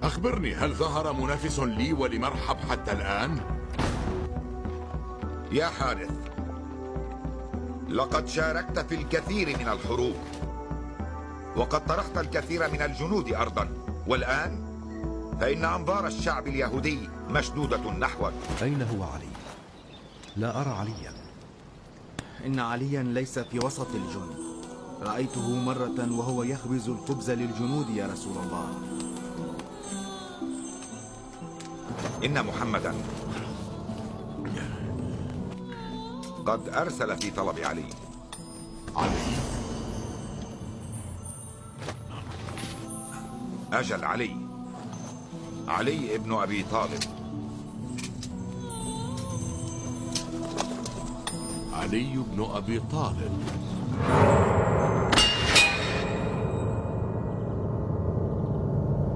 أخبرني، هل ظهر منافس لي ولمرحب حتى الآن؟ يا حارث، لقد شاركت في الكثير من الحروب، وقد طرحت الكثير من الجنود أرضا، والآن فإن أنظار الشعب اليهودي مشدودة نحوك. أين هو علي؟ لا أرى عليا. إن عليا ليس في وسط الجند، رأيته مرة وهو يخبز الخبز للجنود يا رسول الله. إن محمدا قد أرسل في طلب علي. أجل علي ابن أبي طالب. علي بن أبي طالب.